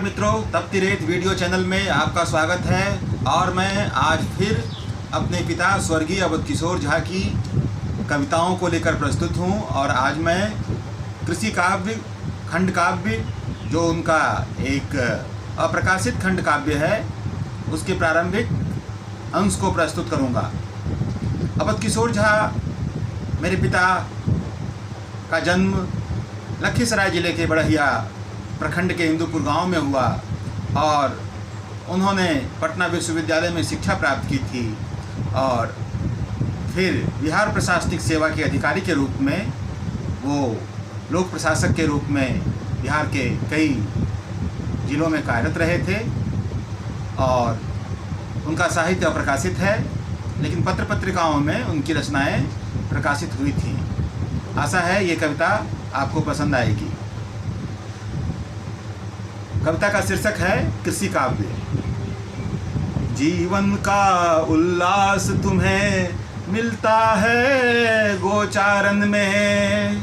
मित्रों, तपती रेत वीडियो चैनल में आपका स्वागत है। और मैं आज फिर अपने पिता स्वर्गीय अवध किशोर झा की कविताओं को लेकर प्रस्तुत हूँ। और आज मैं कृषि काव्य, खंड काव्य, जो उनका एक अप्रकाशित खंड काव्य है, उसके प्रारंभिक अंश को प्रस्तुत करूँगा। अवध किशोर झा मेरे पिता का जन्म लखीसराय ज़िले के बड़हिया प्रखंड के हिंदूपुर गांव में हुआ और उन्होंने पटना विश्वविद्यालय में शिक्षा प्राप्त की थी और फिर बिहार प्रशासनिक सेवा के अधिकारी के रूप में वो लोक प्रशासक के रूप में बिहार के कई जिलों में कार्यरत रहे थे। और उनका साहित्य अप्रकाशित है, लेकिन पत्र पत्रिकाओं में उनकी रचनाएं प्रकाशित हुई थीं। आशा है ये कविता आपको पसंद आएगी। कविता का शीर्षक है कृषि काव्य। जीवन का उल्लास तुम्हें मिलता है गोचारन में।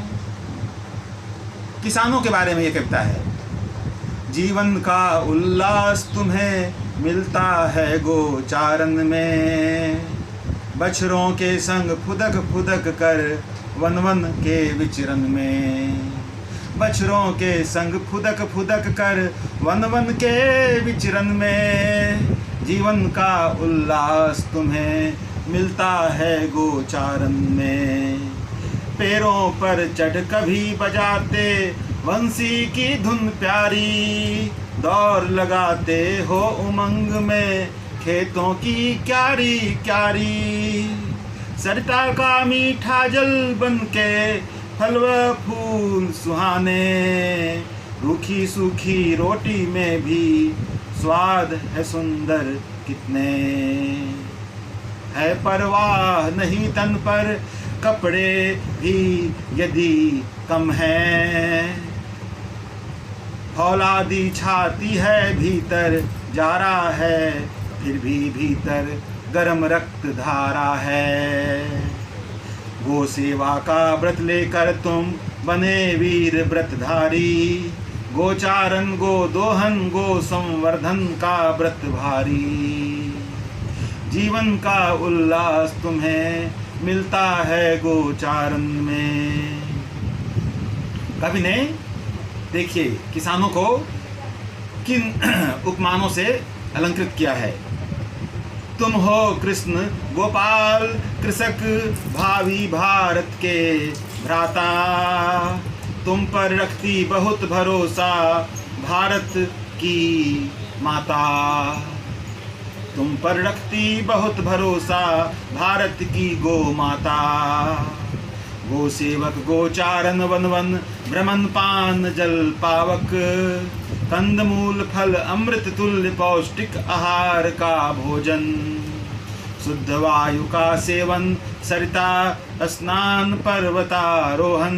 किसानों के बारे में ये कविता है। जीवन का उल्लास तुम्हें मिलता है गोचारन में। बछड़ों के संग फुदक फुदक कर वन वन के विचरन में। बछड़ों के संग फुदक फुदक कर वन वन के विचरन में। जीवन का उल्लास तुम्हें मिलता है गोचारन में। पैरों पर चढ़ कभी बजाते बंसी की धुन प्यारी। दौड़ लगाते हो उमंग में खेतों की क्यारी क्यारी। सरिता का मीठा जल बन के फल व फूल सुहाने। रूखी सूखी रोटी में भी स्वाद है सुंदर कितने। है परवाह नहीं तन पर कपड़े भी यदि कम है। फौलादी छाती है भीतर जारा है, फिर भी भीतर गरम रक्त धारा है। गो सेवा का व्रत लेकर तुम बने वीर व्रतधारी। गोचारन गो दोहन गो संवर्धन का व्रत भारी। जीवन का उल्लास तुम्हें मिलता है गोचारन में। कवि ने देखिए किसानों को किन उपमानों से अलंकृत किया है। तुम हो कृष्ण गोपाल कृषक भावी भारत के भ्राता। तुम पर रखती बहुत भरोसा भारत की माता। तुम पर रखती बहुत भरोसा भारत की गो माता। गो सेवक गोचारन वन वन भ्रमण पान जल पावक। कंदमूल फल अमृत तुल्य पौष्टिक आहार का भोजन। शुद्ध वायु का सेवन सरिता स्नान पर्वतारोहण।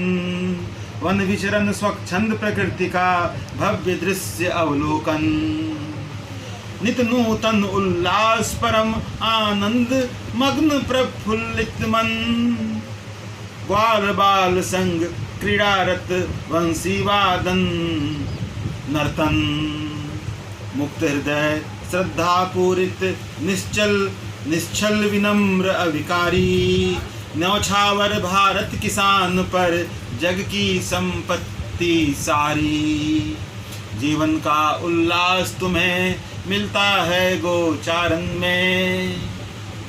वन विचरण स्वच्छंद प्रकृति का भव्य दृश्य अवलोकन। नित नूतन उल्लास परम आनंद मग्न प्रफुल्लित मन। ग्वाल बाल संग क्रीड़ारत वंशी वादन नर्तन। मुक्त हृदय श्रद्धा पूरित निश्चल विनम्र अविकारी। न्यौछावर भारत किसान पर जग की संपत्ति सारी। जीवन का उल्लास तुम्हें मिलता है गोचारन में।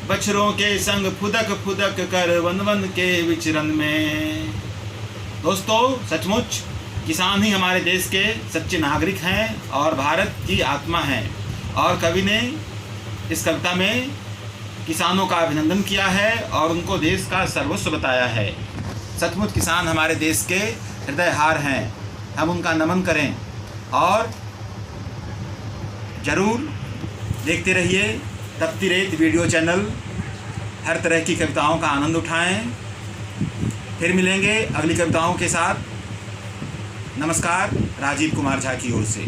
बछड़ों के संग फुदक फुदक कर वन वन के विचरन में। दोस्तों, सचमुच किसान ही हमारे देश के सच्चे नागरिक हैं और भारत की आत्मा हैं। और कवि ने इस कविता में किसानों का अभिनंदन किया है और उनको देश का सर्वस्व बताया है। सचमुच किसान हमारे देश के हृदयहार हैं। हम उनका नमन करें और ज़रूर देखते रहिए तपती रेत वीडियो चैनल। हर तरह की कविताओं का आनंद उठाएं। फिर मिलेंगे अगली कविताओं के साथ। नमस्कार, राजीव कुमार झा की ओर से।